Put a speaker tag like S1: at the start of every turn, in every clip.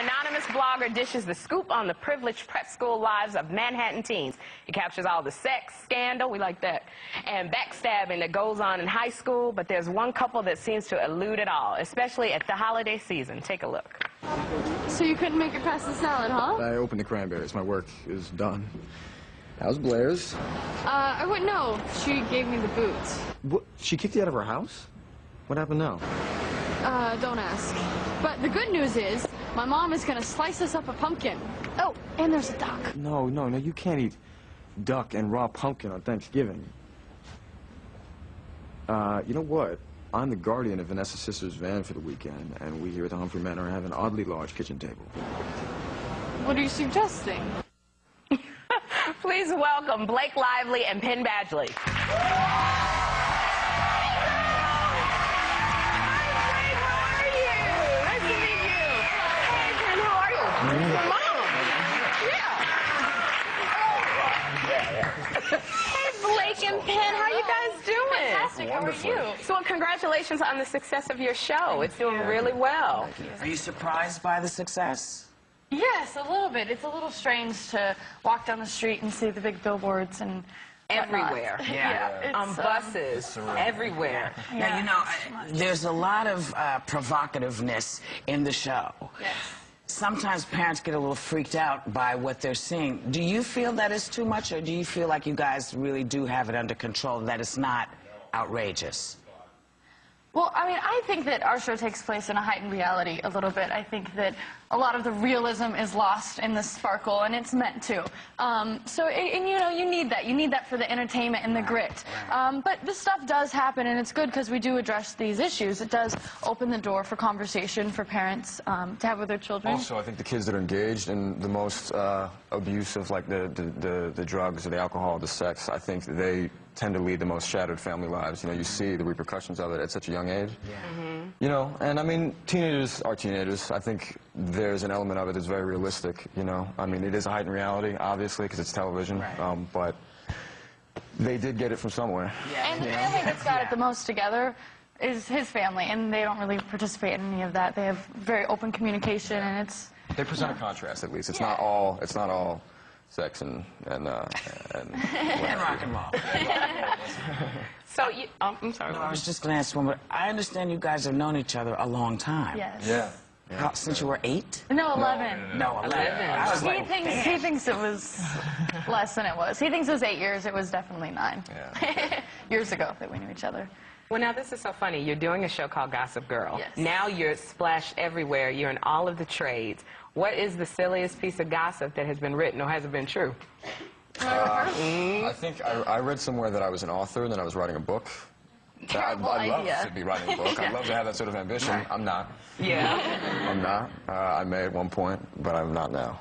S1: anonymous blogger dishes the scoop on the privileged prep school lives of Manhattan teens. He captures all the sex, scandal, we like that, and backstabbing that goes on in high school, but there's one couple that seems to elude it all, especially at the holiday season. Take a look.
S2: So you couldn't make it past the salad, huh?
S3: I opened the cranberries. My work is done. How's Blair's?
S2: I wouldn't know. She gave me the boots.
S3: What? She kicked you out of her house? What happened now?
S2: Don't ask. But the good news is, my mom is gonna slice us up a pumpkin. Oh, and there's a duck.
S3: No, you can't eat duck and raw pumpkin on Thanksgiving. You know what? I'm the guardian of Vanessa's sister's van for the weekend, and we here at the Humphrey Manor have an oddly large kitchen table.
S2: What are you suggesting?
S1: Please welcome Blake Lively and Penn Badgley. And Penn, how you guys doing?
S2: Fantastic.
S3: Wonderful.
S2: How are you?
S1: So, congratulations on the success of your show. It's doing really well.
S4: Are you surprised by the success?
S2: Yes, a little bit. It's a little strange to walk down the street and see the big billboards and
S1: Everywhere.
S4: Yeah.
S1: On buses, everywhere.
S4: Now, you know, there's a lot of provocativeness in the show.
S2: Yes.
S4: Sometimes parents get a little freaked out by what they're seeing. Do you feel that is too much, or do you feel like you guys really do have it under control, that it's not outrageous?
S2: Well, I mean, I think that our show takes place in a heightened reality a little bit. I think that a lot of the realism is lost in the sparkle, and it's meant to. You know, you need that. You need that for the entertainment and the grit. But this stuff does happen, and it's good because we do address these issues. It does open the door for conversation for parents to have with their children.
S3: Also, I think the kids that are engaged in the most abuse of, like, the drugs or the alcohol or the sex, I think they tend to lead the most shattered family lives. You know, you see the repercussions of it at such a young age.
S4: Yeah.
S3: You know, and I mean, teenagers are teenagers. I think there's an element of it that's very realistic, you know. I mean, it is a heightened reality, obviously, because it's television,
S4: right.
S3: But they did get it from somewhere.
S4: Yeah.
S2: And the family that's got it the most together is his family, and they don't really participate in any of that. They have very open communication, and it's...
S3: They present a contrast, at least. It's not all sex and
S4: and rock and roll.
S1: So, I'm sorry.
S4: No, I was just going to ask one, but I understand you guys have known each other a long time.
S2: Yes.
S3: Yeah.
S4: How, since you were 8?
S2: No, 11.
S4: No, 11. I was like,
S2: He thinks it was less than it was. He thinks it was 8 years. It was definitely 9.
S3: Yeah.
S2: Years ago that we knew each other.
S1: Well, now, this is so funny. You're doing a show called Gossip Girl.
S2: Yes.
S1: Now you're splashed everywhere. You're in all of the trades. What is the silliest piece of gossip that has been written, or has it been true?
S3: I think I read somewhere that I was an author and that I was writing a book.
S2: Terrible
S3: I'd love
S2: idea.
S3: to be writing a book. I'd love to have that sort of ambition. I'm not.
S1: Yeah.
S3: I'm not. I may at one point, but I'm not now.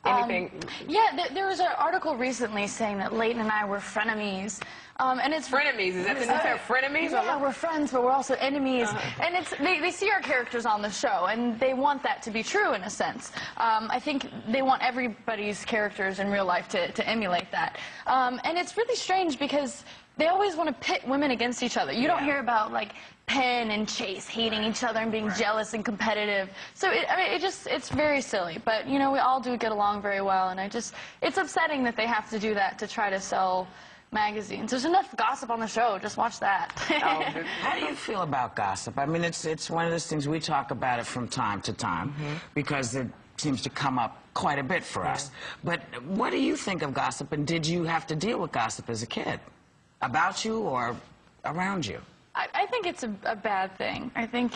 S1: Anything?
S2: Yeah, there was an article recently saying that Leighton and I were frenemies. And it's
S1: Frenemies. Is that the new term? Frenemies?
S2: Yeah, we're friends, but we're also enemies. And it's they see our characters on the show, and they want that to be true in a sense. I think they want everybody's characters in real life to emulate that. And it's really strange because they always want to pit women against each other. You don't hear about, like, Penn and Chase hating each other and being jealous and competitive. So, it's very silly. But, you know, we all do get along very well, and it's upsetting that they have to do that to try to sell magazines. There's enough gossip on the show. Just watch that.
S4: how do you feel about gossip? I mean, it's one of those things we talk about it from time to time because it seems to come up quite a bit for us. But what do you think of gossip, and did you have to deal with gossip as a kid? About you or around you?
S2: I think it's a bad thing. I think...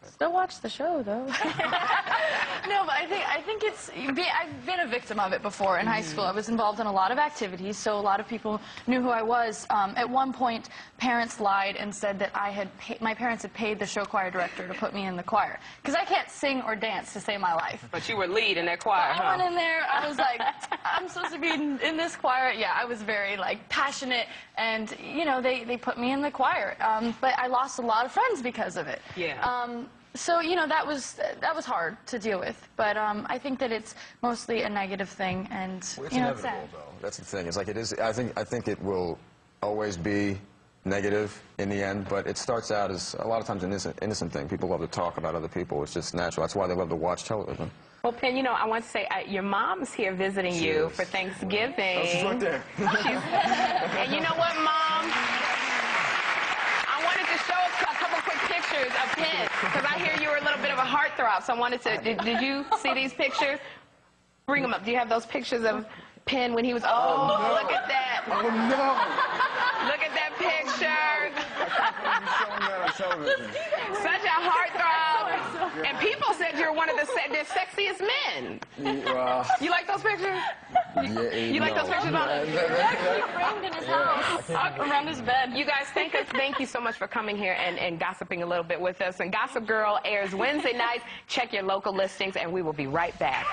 S2: Still watch the show, though. No, but I think it's... I've been a victim of it before in high school. I was involved in a lot of activities, so a lot of people knew who I was. At one point, parents lied and said that my parents had paid the show choir director to put me in the choir. Because I can't sing or dance to save my life.
S1: But you were lead in that choir, huh?
S2: I went in there, I was like, I'm supposed to be in this choir. Yeah, I was very, like, passionate, and, you know, they put me in the choir. But I lost a lot of friends because of it.
S1: Yeah.
S2: So, you know, that was hard to deal with. But I think that it's mostly a negative thing, and,
S3: Well,
S2: you know,
S3: it's inevitable, though. That's the thing. It's like it is. I think it will always be negative in the end, but it starts out as a lot of times an innocent thing. People love to talk about other people. It's just natural. That's why they love to watch television.
S1: Well, Penn, you know, I want to say your mom's here visiting you for Thanksgiving.
S3: Oh, she's right there.
S1: And you know what, Mom? I wanted to show a couple quick pictures of Penn, because I hear you were a little bit of a heartthrob, so I wanted to, did you see these pictures? Bring them up. Do you have those pictures of Penn when he was, oh, no. Look at that.
S3: Oh, no.
S1: Look at that picture.
S3: I can't believe you're showing that on television.
S1: Such a heartthrob. And people said you're one of the sexiest men. You like those pictures? You like those pictures, Mom?
S2: Framed in his house. Around his bed.
S1: You guys, thank you so much for coming here and gossiping a little bit with us. And Gossip Girl airs Wednesday nights. Check your local listings, and we will be right back.